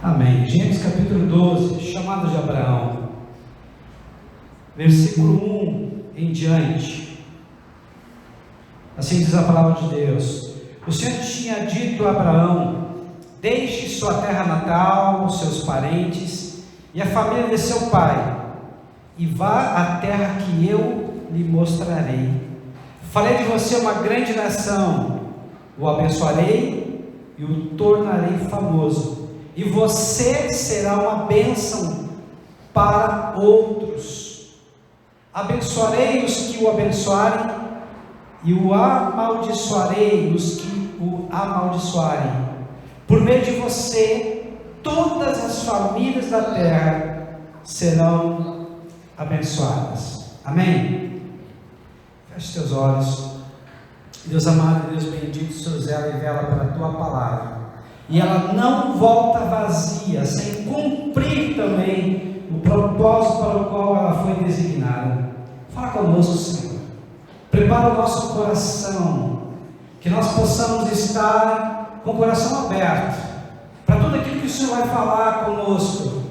Amém. Gênesis capítulo 12, chamado de Abraão, versículo 1 em diante. Assim diz a palavra de Deus: O Senhor tinha dito a Abraão: deixe sua terra natal, seus parentes e a família de seu pai, e vá à terra que eu lhe mostrarei. Farei de você uma grande nação, o abençoarei e o tornarei famoso, e você será uma bênção para outros. Abençoarei os que o abençoarem, e o amaldiçoarei os que o amaldiçoarem. Por meio de você, todas as famílias da terra serão abençoadas. Amém? Feche teus olhos. Deus amado, Deus bendito, o Senhor zela e vela pela tua palavra, e ela não volta vazia, sem cumprir também o propósito para o qual ela foi designada. Fala conosco, Senhor. Prepara o nosso coração, que nós possamos estar com o coração aberto para tudo aquilo que o Senhor vai falar conosco,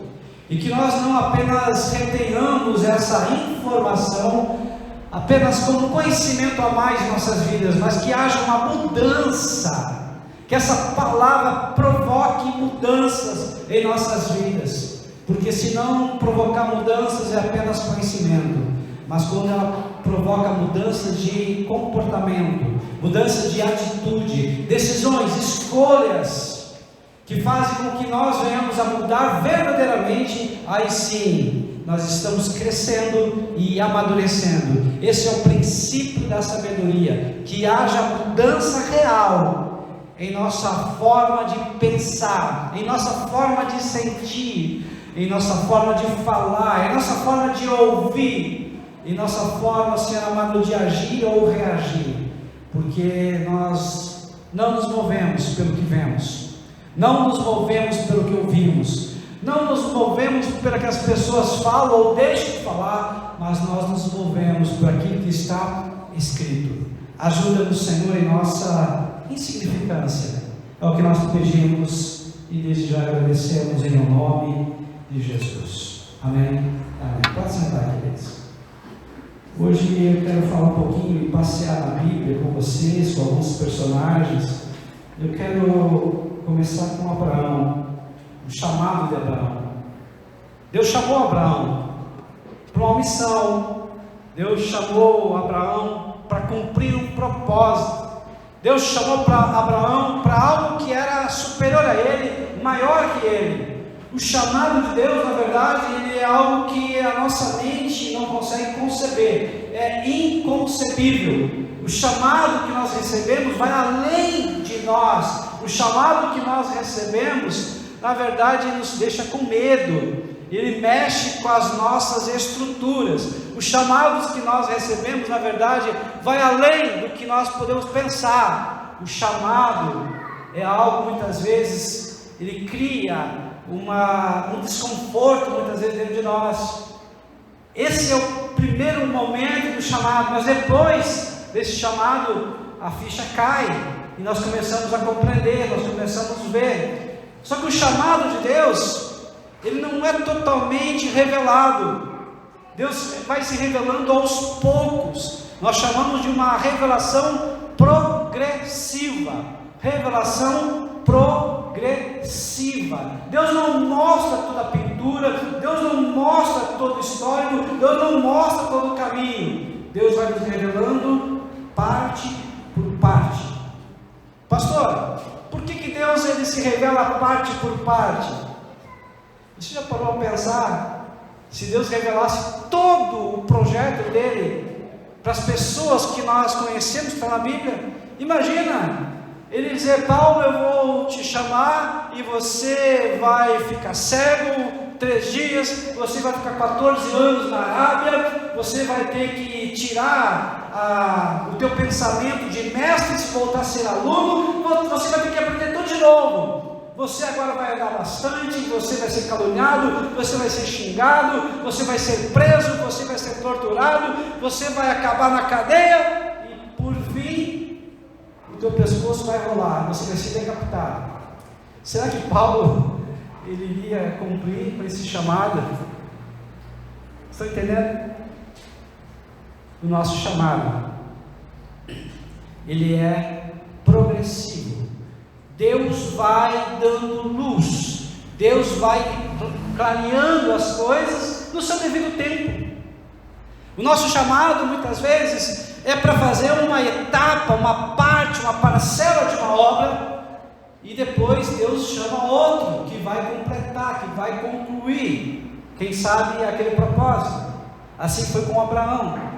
e que nós não apenas retenhamos essa informação apenas como conhecimento a mais de nossas vidas, mas que haja uma mudança, que essa palavra provoque mudanças em nossas vidas, porque se não provocar mudanças é apenas conhecimento, mas quando ela provoca mudança de comportamento, mudança de atitude, decisões, escolhas, que fazem com que nós venhamos a mudar verdadeiramente, aí sim nós estamos crescendo e amadurecendo. Esse é o princípio da sabedoria, que haja mudança real em nossa forma de pensar, em nossa forma de sentir, em nossa forma de falar, em nossa forma de ouvir, em nossa forma, Senhor amado, de agir ou reagir, porque nós não nos movemos pelo que vemos, não nos movemos pelo que ouvimos, não nos movemos pelo que as pessoas falam ou deixam de falar, mas nós nos movemos por aquilo que está escrito. Ajuda-nos, Senhor, em nossa insignificância. É o que nós pedimos e desde já agradecemos em nome de Jesus. Amém. Amém. Pode sentar, queridos. Hoje eu quero falar um pouquinho e passear na Bíblia com vocês, com alguns personagens. Eu quero começar com Abraão, o chamado de Abraão. Deus chamou Abraão para uma missão. Deus chamou Abraão para cumprir um propósito. Deus chamou para Abraão para algo que era superior a ele, maior que ele. O chamado de Deus, na verdade, ele é algo que a nossa mente não consegue conceber, é inconcebível. O chamado que nós recebemos vai além de nós. O chamado que nós recebemos, na verdade, nos deixa com medo, ele mexe com as nossas estruturas. Os chamados que nós recebemos, na verdade, vai além do que nós podemos pensar. O chamado é algo, muitas vezes, ele cria um desconforto, muitas vezes, dentro de nós. Esse é o primeiro momento do chamado, mas depois desse chamado, a ficha cai, e nós começamos a compreender, nós começamos a ver. Só que o chamado de Deus, ele não é totalmente revelado. Deus vai se revelando aos poucos. Nós chamamos de uma revelação progressiva. Revelação progressiva. Deus não mostra toda a pintura, Deus não mostra todo o histórico, Deus não mostra todo o caminho. Deus vai nos revelando parte por parte. Pastor, por que Deus ele se revela parte por parte? Você já parou a pensar? Se Deus revelasse todo o projeto dele para as pessoas que nós conhecemos, que está na Bíblia, imagina ele dizer: Paulo, eu vou te chamar e você vai ficar cego 3 dias, você vai ficar 14 anos na Arábia, você vai ter que tirar o teu pensamento de mestre, se voltar a ser aluno, você vai ter que aprender tudo de novo. Você agora vai andar bastante, você vai ser caluniado, você vai ser xingado, você vai ser preso, você vai ser torturado, você vai acabar na cadeia e por fim o teu pescoço vai rolar, você vai ser decapitado. Será que Paulo ele iria cumprir com esse chamado. Estão entendendo? O nosso chamado, ele é progressivo. Deus vai dando luz, Deus vai clareando as coisas no seu devido tempo. O nosso chamado, muitas vezes, é para fazer uma etapa, uma parte, uma parcela de uma obra, e depois Deus chama outro, que vai completar, que vai concluir, quem sabe, aquele propósito. Assim foi com Abraão.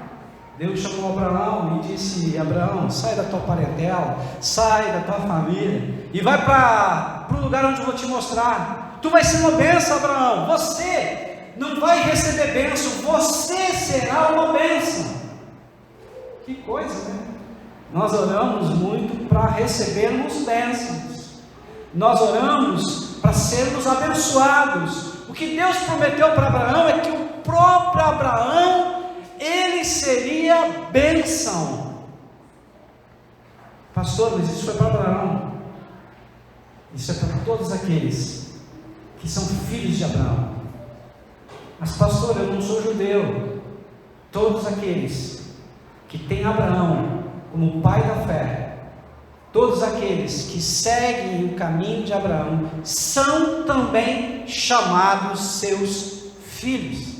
Deus chamou Abraão e disse: Abraão, sai da tua parentela, sai da tua família, e vai para o lugar onde eu vou te mostrar. Tu vai ser uma bênção, Abraão. Você não vai receber bênção, você será uma bênção. Que coisa, né? Nós oramos muito para recebermos bênçãos, nós oramos para sermos abençoados. O que Deus prometeu para Abraão é que o próprio Abraão, ele seria bênção. Pastor, mas isso foi para Abraão. Isso é para todos aqueles que são filhos de Abraão. Mas pastor, eu não sou judeu. Todos aqueles que têm Abraão como pai da fé, todos aqueles que seguem o caminho de Abraão, são também chamados seus filhos.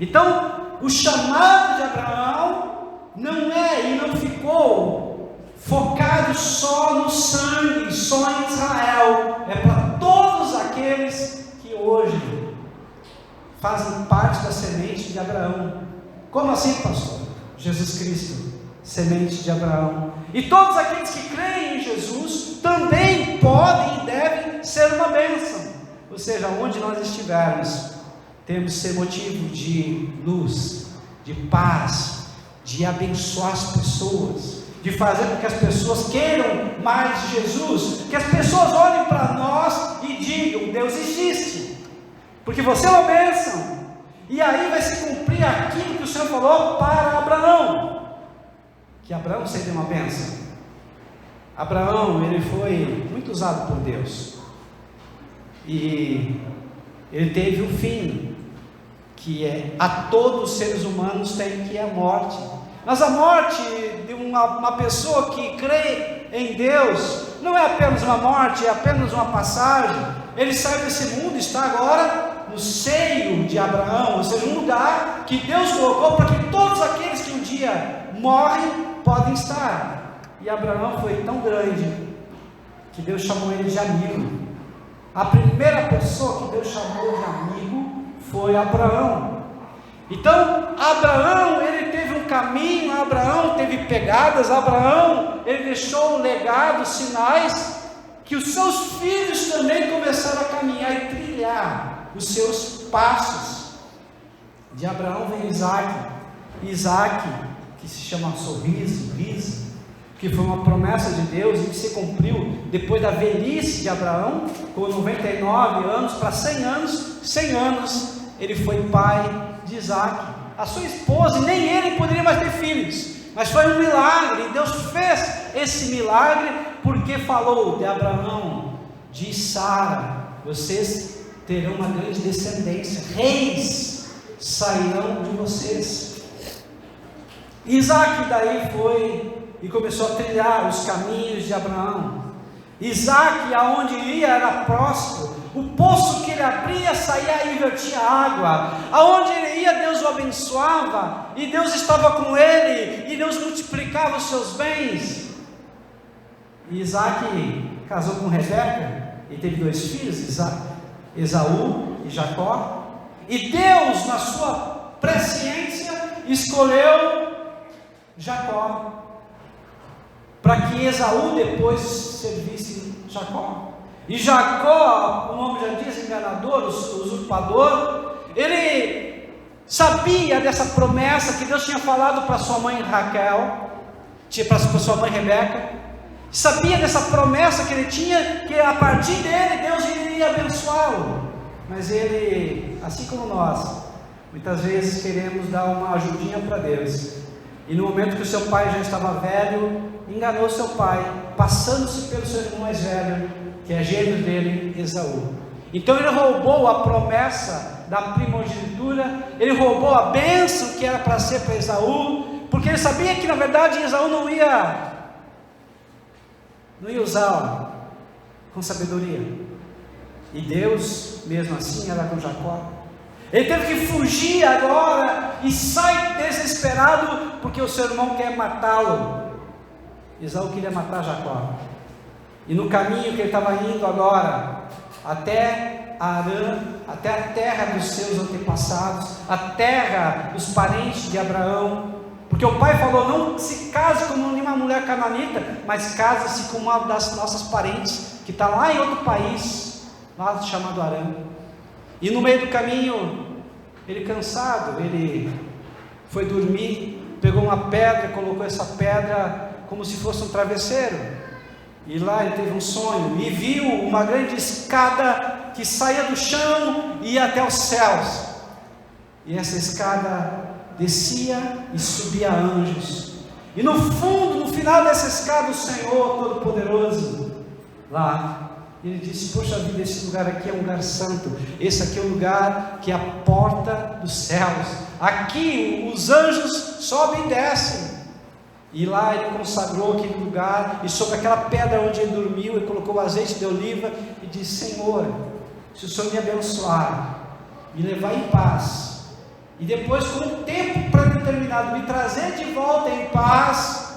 Então, o chamado de Abraão não é e não ficou focado só no sangue, só em Israel. É para todos aqueles que hoje fazem parte da semente de Abraão. Como assim, pastor? Jesus Cristo, semente de Abraão. E todos aqueles que creem em Jesus também podem e devem ser uma bênção. Ou seja, onde nós estivermos, temos que ser motivo de luz, de paz, de abençoar as pessoas, de fazer com que as pessoas queiram mais de Jesus, que as pessoas olhem para nós e digam: Deus existe, porque você é uma bênção. E aí vai se cumprir aquilo que o Senhor falou para Abraão, que Abraão seria uma bênção. Abraão, ele foi muito usado por Deus, e ele teve o fim, que é: a todos os seres humanos tem que ir a morte. Mas a morte de uma pessoa que crê em Deus não é apenas uma morte, é apenas uma passagem. Ele sai desse mundo, está agora no seio de Abraão, ou seja, um lugar que Deus colocou para que todos aqueles que um dia morrem podem estar. E Abraão foi tão grande que Deus chamou ele de amigo. A primeira pessoa que Deus chamou de amigo foi Abraão. Então, Abraão, ele teve um caminho, Abraão teve pegadas, Abraão, ele deixou um legado, sinais, que os seus filhos também começaram a caminhar e trilhar os seus passos. De Abraão vem Isaac, que se chama sorriso, riso, que foi uma promessa de Deus e que se cumpriu depois da velhice de Abraão, com 99 anos para 100 anos, ele foi pai de Isaac. A sua esposa, e nem ele poderia mais ter filhos, mas foi um milagre. Deus fez esse milagre porque falou de Abraão, de Sara: vocês terão uma grande descendência, reis sairão de vocês. Isaac daí foi e começou a trilhar os caminhos de Abraão. Isaac, aonde ia, era próspero. O poço que ele abria, saía e vertia água. Aonde ele ia, Deus o abençoava, e Deus estava com ele, e Deus multiplicava os seus bens. E Isaac casou com Rebeca e teve 2 filhos, Esaú e Jacó. E Deus, na sua presciência, escolheu Jacó, para que Esaú depois servisse Jacó. E Jacó, o nome já diz, enganador, usurpador, ele sabia dessa promessa que Deus tinha falado para sua mãe Raquel, para sua mãe Rebeca, sabia dessa promessa que ele tinha, que a partir dele Deus iria abençoá-lo. Mas ele, assim como nós, muitas vezes queremos dar uma ajudinha para Deus, e no momento que o seu pai já estava velho, enganou seu pai, passando-se pelo seu irmão mais velho, que é gêmeo dele, Esaú. Então ele roubou a promessa da primogenitura, ele roubou a bênção que era para ser para Esaú, porque ele sabia que na verdade Esaú não ia usá-la com sabedoria, e Deus mesmo assim era com Jacó. Ele teve que fugir agora e sai desesperado porque o seu irmão quer matá-lo. Esaú queria matar Jacó, e no caminho que ele estava indo agora até Arã, até a terra dos seus antepassados, a terra dos parentes de Abraão, porque o pai falou: não se case com nenhuma mulher cananita, mas case-se com uma das nossas parentes, que está lá em outro país, lá chamado Arã. E no meio do caminho, ele cansado, ele foi dormir, pegou uma pedra, colocou essa pedra como se fosse um travesseiro, e lá ele teve um sonho, e viu uma grande escada que saía do chão e ia até os céus, e essa escada descia e subia anjos, e no fundo, no final dessa escada, o Senhor Todo-Poderoso, lá, ele disse: poxa vida, esse lugar aqui é um lugar santo, esse aqui é o lugar que é a porta dos céus, aqui os anjos sobem e descem. E lá ele consagrou aquele lugar, e sobre aquela pedra onde ele dormiu, ele colocou o azeite de oliva e disse: Senhor, se o Senhor me abençoar, me levar em paz, e depois com um tempo predeterminado me trazer de volta em paz,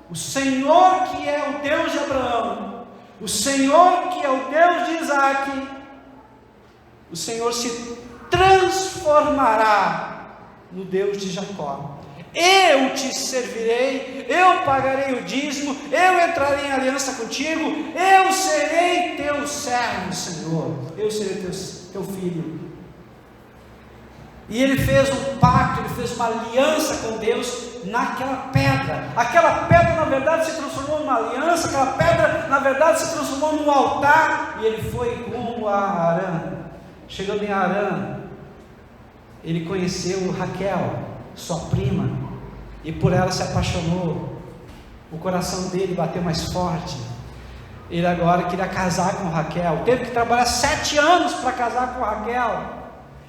o Senhor que é o Deus de Abraão, o Senhor que é o Deus de Isaac, o Senhor se transformará no Deus de Jacó. Eu te servirei, eu pagarei o dízimo, eu entrarei em aliança contigo, eu serei teu servo, Senhor, eu serei teu filho. E ele fez um pacto, ele fez uma aliança com Deus naquela pedra. Aquela pedra na verdade se transformou numa aliança, aquela pedra na verdade se transformou num altar, e ele foi rumo a Arã. Chegando em Arã, ele conheceu Raquel, sua prima, e por ela se apaixonou. O coração dele bateu mais forte. Ele agora queria casar com Raquel, teve que trabalhar 7 anos para casar com Raquel,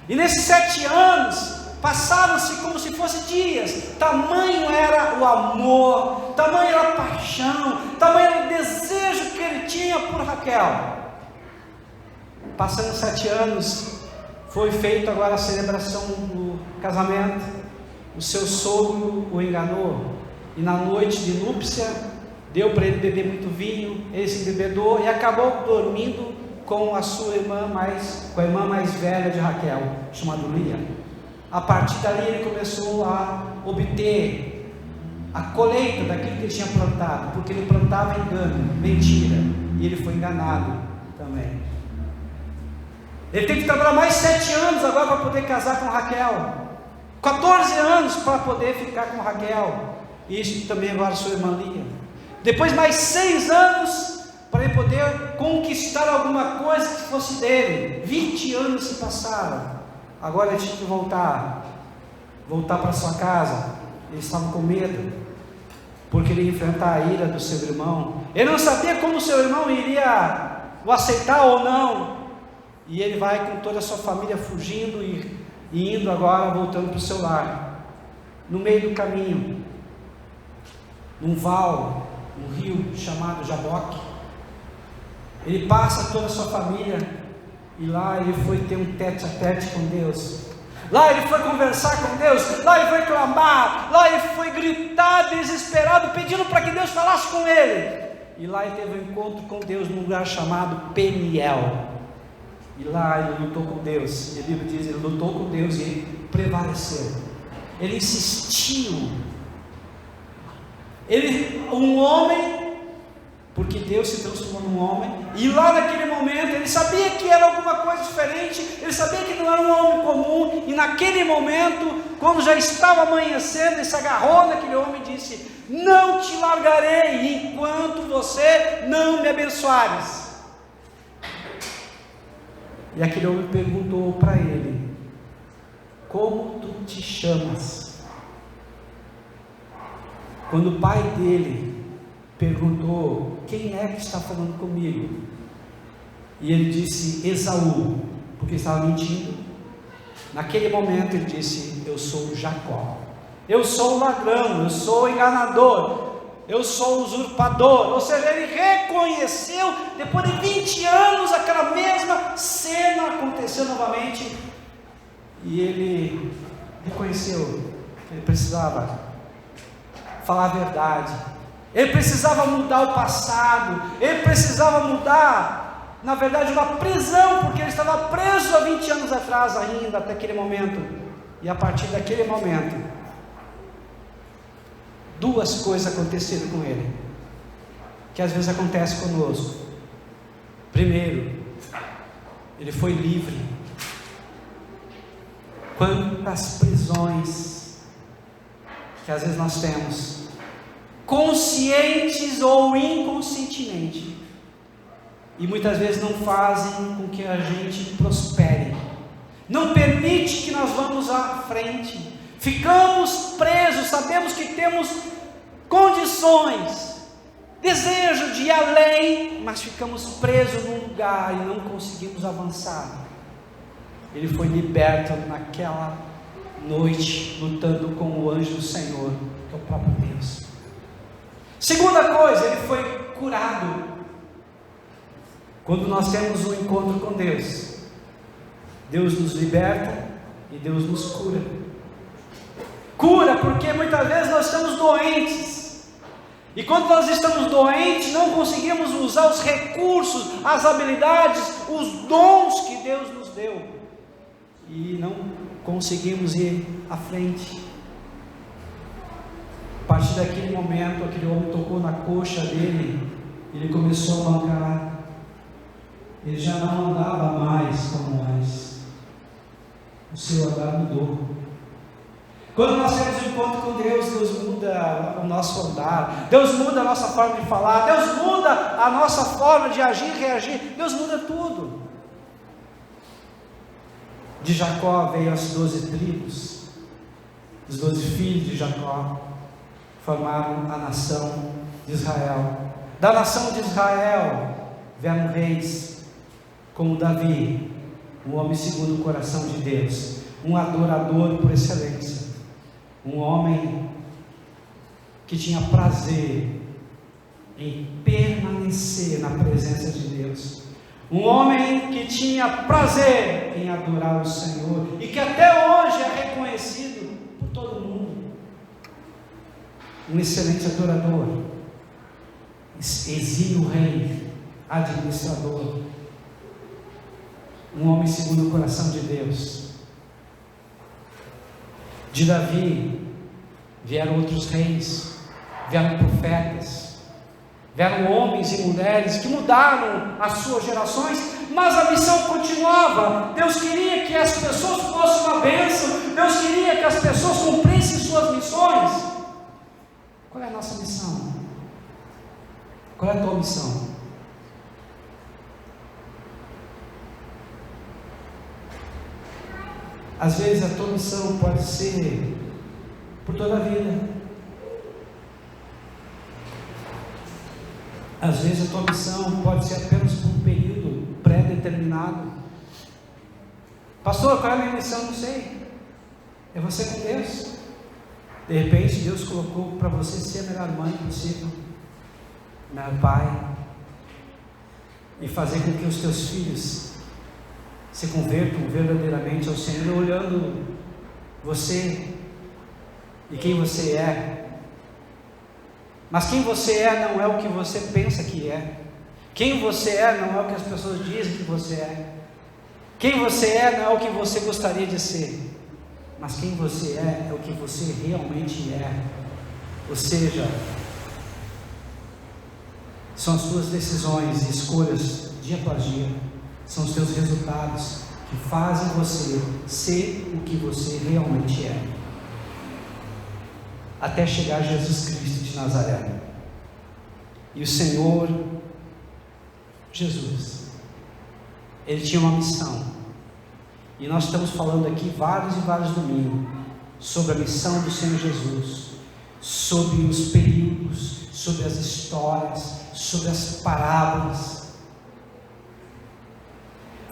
e nesses 7 anos passaram-se como se fossem dias. Tamanho era o amor, tamanho era a paixão, tamanho era o desejo que ele tinha por Raquel. Passando 7 anos, foi feita agora a celebração do casamento. O seu sogro o enganou, e na noite de núpcia deu para ele beber muito vinho, ele se embebedou e acabou dormindo com a sua irmã com a irmã mais velha de Raquel, chamada Lia. A partir dali ele começou a obter a colheita daquilo que ele tinha plantado, porque ele plantava engano, mentira, e ele foi enganado também. Ele teve que trabalhar mais 7 anos agora para poder casar com Raquel, 14 anos para poder ficar com Raquel, e isso também agora sua irmã Lia. Depois mais 6 anos para ele poder conquistar alguma coisa que fosse dele. 20 anos se passaram. Agora ele tinha que voltar para sua casa. Ele estava com medo, porque ele ia enfrentar a ira do seu irmão. Ele não sabia como o seu irmão iria o aceitar ou não, e ele vai com toda a sua família fugindo e indo agora, voltando para o seu lar. No meio do caminho, num val, um rio chamado Jaboque, ele passa toda a sua família, e lá ele foi ter um tete a tete com Deus. Lá ele foi conversar com Deus, lá ele foi clamar, lá ele foi gritar desesperado, pedindo para que Deus falasse com ele. E lá ele teve um encontro com Deus num lugar chamado Peniel. E lá ele lutou com Deus, e a Bíblia diz: ele lutou com Deus e ele prevaleceu, ele insistiu, um homem, porque Deus se transformou num homem, e lá naquele momento, ele sabia que era alguma coisa diferente, ele sabia que não era um homem comum, e naquele momento, quando já estava amanhecendo, ele se agarrou naquele homem e disse: não te largarei, enquanto você não me abençoares. E aquele homem perguntou para ele: como tu te chamas? Quando o pai dele perguntou: quem é que está falando comigo? E ele disse Esaú, porque estava mentindo. Naquele momento ele disse: eu sou Jacó, eu sou ladrão, eu sou enganador, eu sou usurpador. Ou seja, ele reconheceu, depois de 20 anos, aquela mesma cena aconteceu novamente, e ele reconheceu que ele precisava falar a verdade, ele precisava mudar o passado, ele precisava mudar, na verdade, uma prisão, porque ele estava preso há 20 anos atrás ainda, até aquele momento. E a partir daquele momento, duas coisas aconteceram com ele, que às vezes acontece conosco. Primeiro, ele foi livre. Quantas prisões que às vezes nós temos, conscientes ou inconscientemente, e muitas vezes não fazem com que a gente prospere, não permite que nós vamos à frente. Ficamos presos, sabemos que temos condições, desejo de ir além, mas ficamos presos num lugar e não conseguimos avançar. Ele foi liberto naquela noite, lutando com o anjo do Senhor, que é o próprio Deus. Segunda coisa, ele foi curado. Quando nós temos um encontro com Deus, Deus nos liberta e Deus nos cura. Cura porque muitas vezes nós estamos doentes, e quando nós estamos doentes, não conseguimos usar os recursos, as habilidades, os dons que Deus nos deu, e não conseguimos ir à frente. A partir daquele momento, aquele homem tocou na coxa dele, ele começou a mancar, ele já não andava mais como antes, o seu andar mudou. Quando nós temos um encontro com Deus, Deus muda o nosso andar, Deus muda a nossa forma de falar, Deus muda a nossa forma de agir, reagir, Deus muda tudo. De Jacó veio as 12 tribos, os 12 filhos de Jacó formaram a nação de Israel. Da nação de Israel vieram reis como Davi, um homem segundo o coração de Deus, um adorador por excelência, um homem que tinha prazer em permanecer na presença de Deus, um homem que tinha prazer em adorar o Senhor, e que até hoje é reconhecido por todo mundo, um excelente adorador, exímio rei, administrador, um homem segundo o coração de Deus. De Davi vieram outros reis, vieram profetas, vieram homens e mulheres que mudaram as suas gerações, mas a missão continuava. Deus queria que as pessoas fossem uma bênção, Deus queria que as pessoas cumprissem suas missões. Qual é a nossa missão? Qual é a tua missão? Às vezes a tua missão pode ser por toda a vida. Às vezes a tua missão pode ser apenas por um período pré-determinado. Pastor, qual é a minha missão? Não sei. É você com Deus. De repente Deus colocou para você ser a melhor mãe possível, melhor pai, e fazer com que os teus filhos se convertam verdadeiramente ao Senhor, olhando você e quem você é. Mas quem você é não é o que você pensa que é. Quem você é não é o que as pessoas dizem que você é. Quem você é não é o que você gostaria de ser. Mas quem você é o que você realmente é. Ou seja, são as suas decisões e escolhas dia após dia, são os teus resultados que fazem você ser o que você realmente é, até chegar a Jesus Cristo de Nazaré. E o Senhor Jesus, Ele tinha uma missão, e nós estamos falando aqui vários e vários domingos sobre a missão do Senhor Jesus, sobre os períodos, sobre as histórias, sobre as parábolas.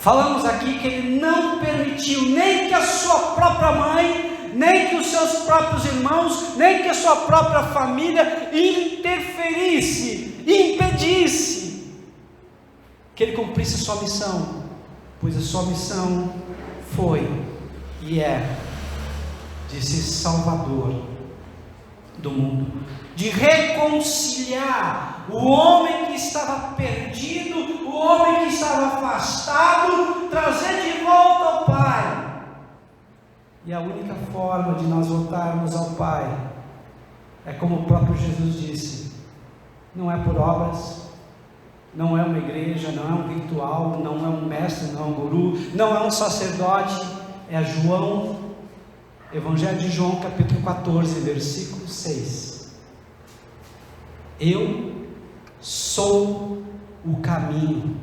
Falamos aqui que ele não permitiu nem que a sua própria mãe, nem que os seus próprios irmãos, nem que a sua própria família interferisse, impedisse que ele cumprisse a sua missão, pois a sua missão foi e é de ser salvador do mundo, de reconciliar o homem que estava perdido, o homem que estava afastado, trazer de volta ao Pai. E a única forma de nós voltarmos ao Pai é como o próprio Jesus disse: não é por obras, não é uma igreja, não é um ritual, não é um mestre, não é um guru, não é um sacerdote, é João, Evangelho de João, capítulo 14, versículo 6. Eu sou o caminho,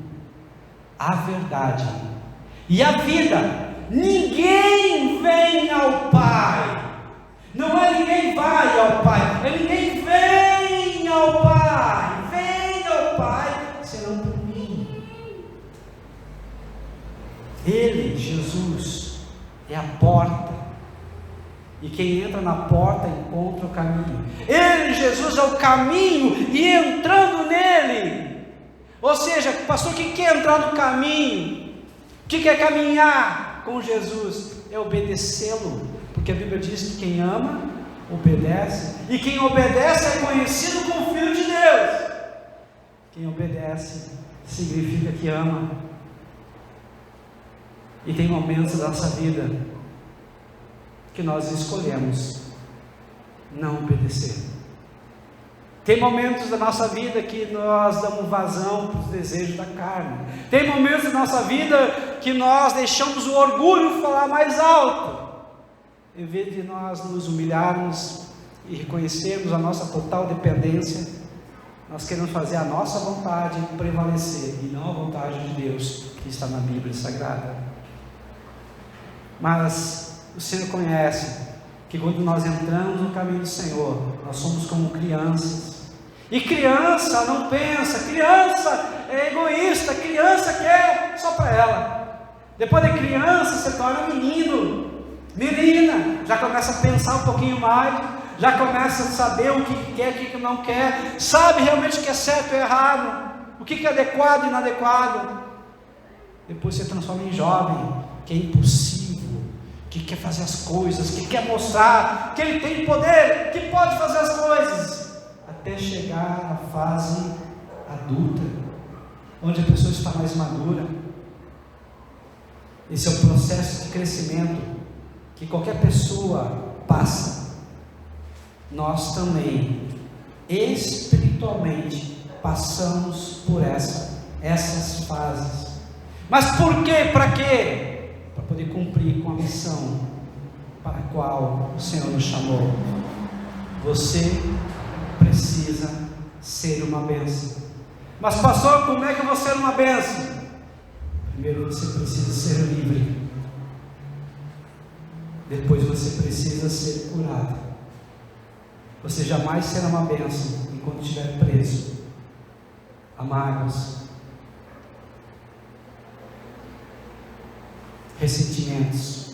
a verdade e a vida. Ninguém vem ao Pai, não é ninguém vai ao Pai, é ninguém vem ao Pai, senão por mim. Ele, Jesus, é a porta, e quem entra na porta encontra o caminho. Ele, Jesus, é o caminho, e entrando nele, ou seja, pastor, o que é entrar no caminho? O que é caminhar com Jesus? É obedecê-lo, porque a Bíblia diz que quem ama, obedece, e quem obedece é conhecido como filho de Deus. Quem obedece significa que ama. E tem momentos da nossa vida que nós escolhemos não obedecer. Tem momentos da nossa vida que nós damos vazão para os desejos da carne. Tem momentos da nossa vida que nós deixamos o orgulho falar mais alto. Em vez de nós nos humilharmos e reconhecermos a nossa total dependência, nós queremos fazer a nossa vontade prevalecer e não a vontade de Deus que está na Bíblia Sagrada. Mas o Senhor conhece que quando nós entramos no caminho do Senhor, nós somos como crianças. E criança não pensa, criança é egoísta, criança quer só para ela. Depois de criança se torna menino, menina, já começa a pensar um pouquinho mais, já começa a saber o que quer, o que não quer, sabe realmente o que é certo e errado, o que é adequado e inadequado. Depois se transforma em jovem, que é impulsivo, que quer fazer as coisas, que quer mostrar que ele tem poder, que pode fazer as coisas, até chegar à fase adulta, onde a pessoa está mais madura. Esse é o processo de crescimento que qualquer pessoa passa. Nós também, espiritualmente, passamos por essas fases. Mas por quê? Para quê? Para poder cumprir com a missão para a qual o Senhor nos chamou. Você precisa ser uma bênção. Mas pastor, como é que eu vou ser uma bênção? Primeiro você precisa ser livre. Depois você precisa ser curado. Você jamais será uma bênção enquanto estiver preso a mágoas, ressentimentos,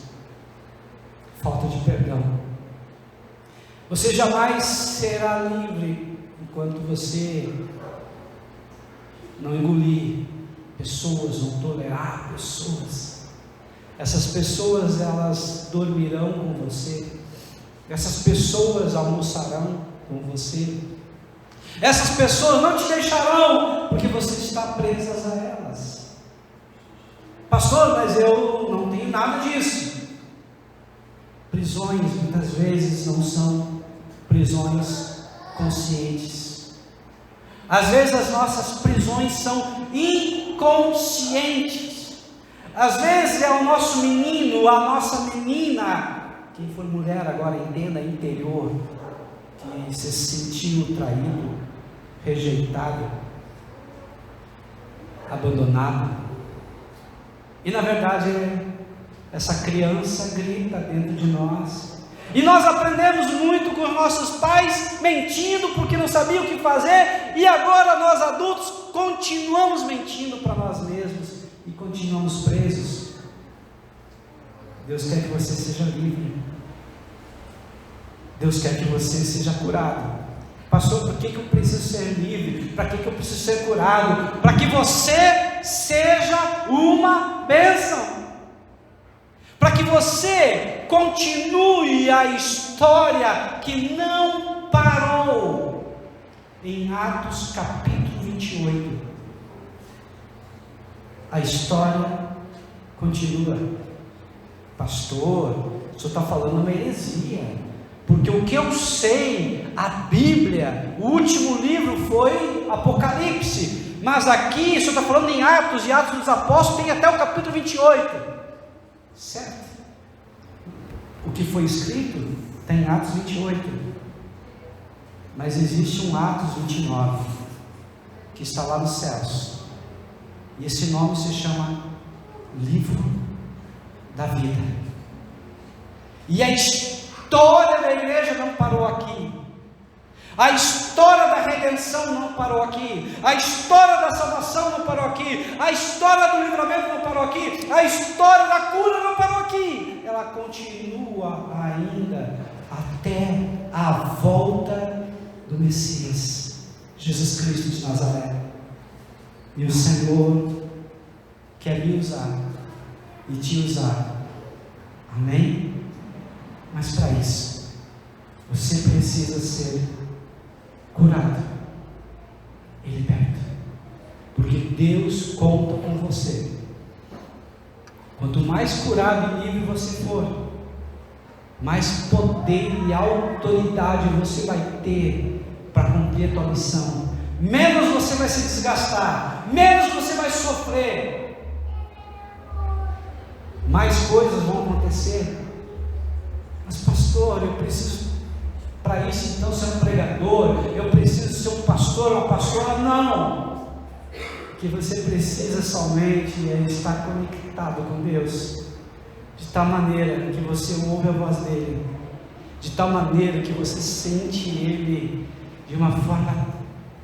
falta de perdão. Você jamais será livre enquanto você não engolir pessoas, não tolerar pessoas. Essas pessoas, elas dormirão com você. Essas pessoas almoçarão com você. Essas pessoas não te deixarão, porque você está presas a elas. Pastor, mas eu não tenho nada disso. Prisões muitas vezes não são prisões conscientes. Às vezes as nossas prisões são inconscientes. Às vezes é o nosso menino, a nossa menina, quem for mulher agora entenda, interior, que se sentiu traído, rejeitado, abandonado. E na verdade essa criança grita dentro de nós. E nós aprendemos muito com os nossos pais, mentindo porque não sabiam o que fazer, e agora nós adultos continuamos mentindo para nós mesmos, e continuamos presos. Deus quer que você seja livre. Deus quer que você seja curado. Pastor, por que eu preciso ser livre? Para que eu preciso ser curado? Para que você seja uma bênção. Para que você continue a história que não parou. Em Atos capítulo 28, a história continua. Pastor, o senhor está falando uma heresia, porque o que eu sei, a Bíblia, o último livro foi Apocalipse, mas aqui o senhor está falando em Atos, e Atos dos Apóstolos tem até o capítulo 28, certo? O que foi escrito está em Atos 28, mas existe um Atos 29, que está lá nos céus, e esse nome se chama Livro da Vida, e a história da igreja não parou aqui, a história da redenção não parou aqui, a história da salvação não parou aqui, a história do livramento não parou aqui, a história da cura não parou aqui, ela continua ainda até a volta do Messias, Jesus Cristo de Nazaré. E o Senhor quer me usar e te usar, amém? Mas para isso, você precisa ser curado e liberto, porque Deus conta com você. Quanto mais curado e livre você for, mais poder e autoridade você vai ter para cumprir a tua missão. Menos você vai se desgastar, menos você vai sofrer, mais coisas vão acontecer. Mas pastor, eu preciso para isso então ser um pregador, eu preciso ser um pastor, uma pastora? Não, o que você precisa somente é estar conectado com Deus, de tal maneira que você ouve a voz dele, de tal maneira que você sente ele de uma forma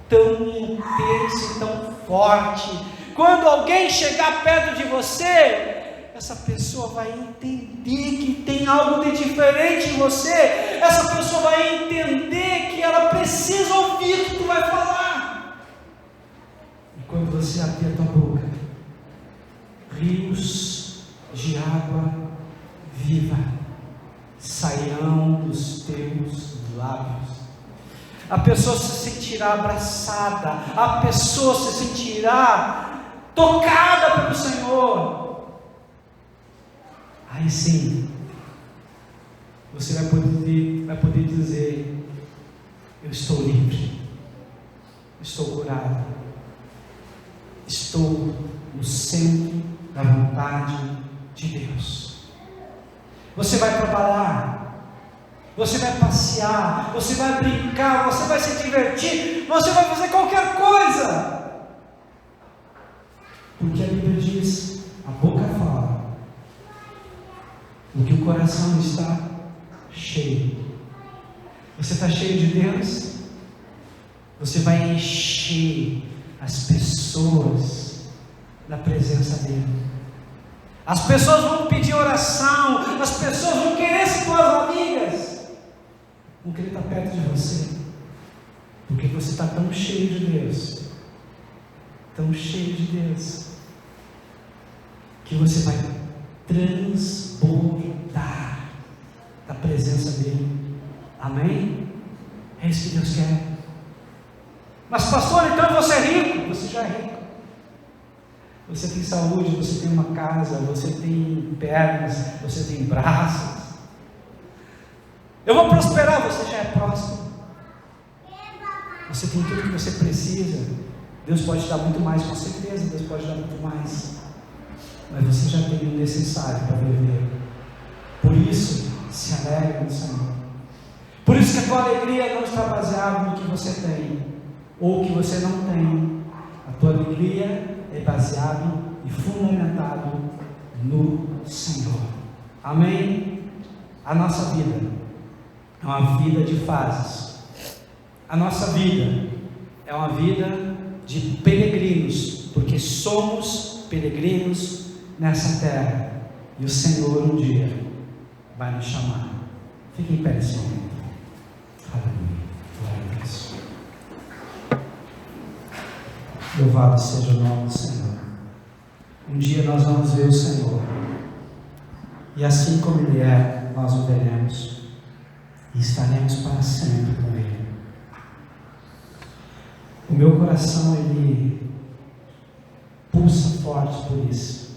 tão intensa e tão forte. Quando alguém chegar perto de você, essa pessoa vai entender que tem algo de diferente em você, essa pessoa vai entender que ela precisa ouvir o que tu vai falar. E quando você abrir a tua boca, rios de água viva sairão dos teus lábios. A pessoa se sentirá abraçada, a pessoa se sentirá tocada pelo Senhor. Aí sim, você vai poder dizer: eu estou livre, estou curado, estou no centro da vontade de Deus. Você vai trabalhar, você vai passear, você vai brincar, você vai se divertir, você vai fazer qualquer coisa, porque a Bíblia diz: a boca fala o que o coração está cheio. Você está cheio de Deus, você vai encher as pessoas da presença dele. As pessoas vão pedir oração, as pessoas vão querer ser tuas amigas, vão querer estar perto de você, porque você está tão cheio de Deus, tão cheio de Deus, que você vai transbordar da presença dele. Amém? É isso que Deus quer. Mas pastor, então você é rico? Você já é rico. Você tem saúde, você tem uma casa, você tem pernas, você tem braços. Eu vou prosperar, você já é próspero. Você tem tudo que você precisa. Deus pode te dar muito mais, com certeza, Deus pode dar muito mais. Mas você já tem o necessário para viver. Por isso, se alegre no Senhor. Por isso que a tua alegria não está baseada no que você tem, ou que você não tem. A tua alegria é baseada e fundamentado no Senhor. Amém? A nossa vida é uma vida de fases. A nossa vida é uma vida de peregrinos, porque somos peregrinos nessa terra, e o Senhor um dia vai nos chamar. Fique em pé nesse momento. Aleluia. Glória a Deus. Louvado seja o nome do Senhor. Um dia nós vamos ver o Senhor, e assim como Ele é, nós o veremos e estaremos para sempre com Ele. O meu coração, ele pulsa forte por isso.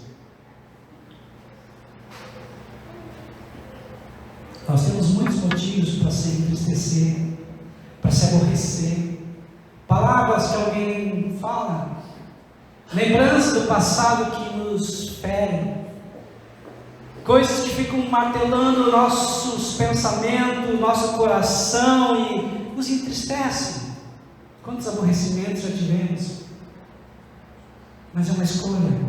Nós temos muitos motivos para se entristecer, para se aborrecer. Palavras que alguém fala, lembranças do passado que nos ferem, coisas que ficam martelando nossos pensamentos, nosso coração e nos entristecem. Quantos aborrecimentos já tivemos? Mas é uma escolha.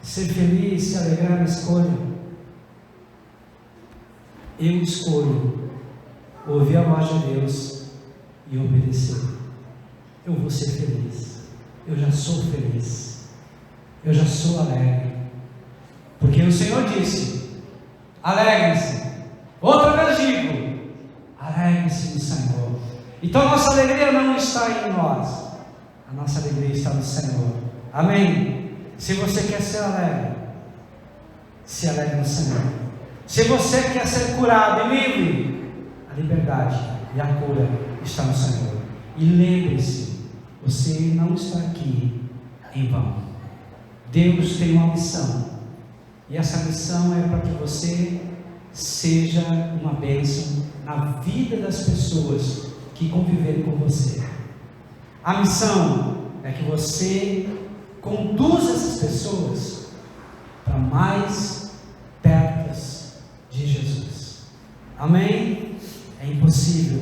Ser feliz, se alegrar é uma escolha. Eu escolho ouvir a voz de Deus e obedecer. Eu vou ser feliz. Eu já sou feliz. Eu já sou alegre. Porque o Senhor disse: alegrem-se. Outra vez digo: alegrem-se no Senhor. Então a nossa alegria não está em nós. A nossa alegria está no Senhor. Amém? Se você quer ser alegre, se alegre no Senhor. Se você quer ser curado e livre, a liberdade e a cura está no Senhor. E lembre-se, você não está aqui em vão. Deus tem uma missão, e essa missão é para que você seja uma bênção na vida das pessoas que conviverem com você. A missão é que você conduza essas pessoas para mais perto de Jesus. Amém? É impossível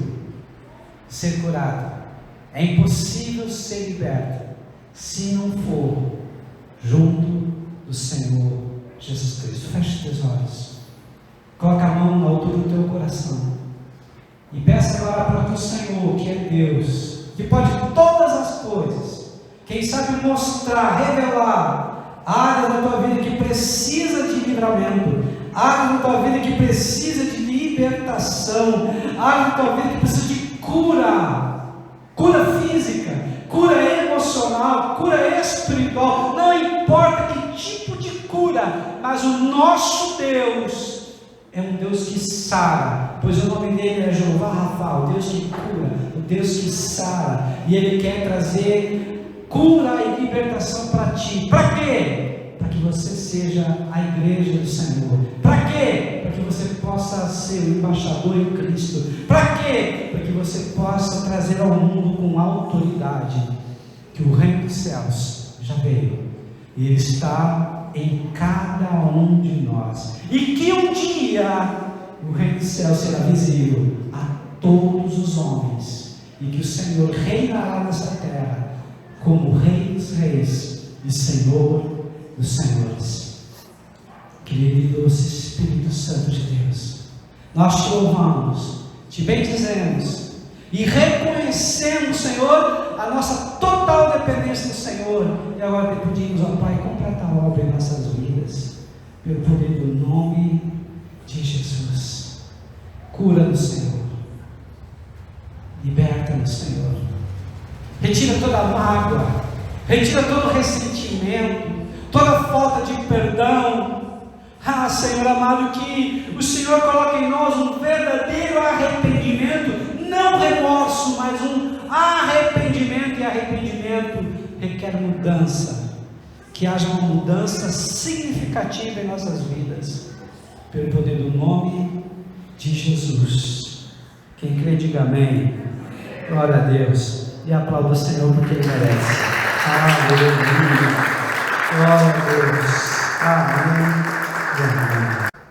ser curado, é impossível ser liberto se não for junto do Senhor Jesus Cristo. Feche teus olhos, coloca a mão na altura do teu coração e peça agora para o Senhor, que é Deus, que pode todas as coisas, quem sabe mostrar, revelar áreas da tua vida que precisa de livramento, áreas da tua vida que precisa de libertação, áreas da tua vida que precisa de cura, cura física, cura emocional, cura espiritual. Não importa que tipo de cura, mas o nosso Deus é um Deus que sara, pois o nome dele é Jeová Rafa, o Deus que cura, o Deus que sara, e Ele quer trazer cura e libertação para ti. Para quê? Para que você seja a igreja do Senhor. Para quê? Para que você possa ser o embaixador em Cristo. Para quê? Para que você possa trazer ao mundo com autoridade que o reino dos céus já veio, e Ele está em cada um de nós, e que um dia o reino dos céus será visível a todos os homens, e que o Senhor reinará nessa terra como Rei dos reis e Senhor dos senhores. Querido e doce Espírito Santo de Deus, nós te louvamos, te bendizemos e reconhecemos, Senhor, a nossa total dependência do Senhor. E agora te pedimos, ó Pai, completa a obra em nossas vidas, pelo poder do nome de Jesus. Cura-nos, Senhor, liberta-nos, Senhor, retira toda a mágoa, retira todo o ressentimento, toda falta de perdão. Senhor amado, que o Senhor coloque em nós um verdadeiro arrependimento, não remorso, mas um arrependimento, e arrependimento requer mudança, que haja uma mudança significativa em nossas vidas, pelo poder do nome de Jesus. Quem crê, diga amém. Glória a Deus, e aplauda o Senhor porque Ele merece. Aleluia, glória a Deus, amém.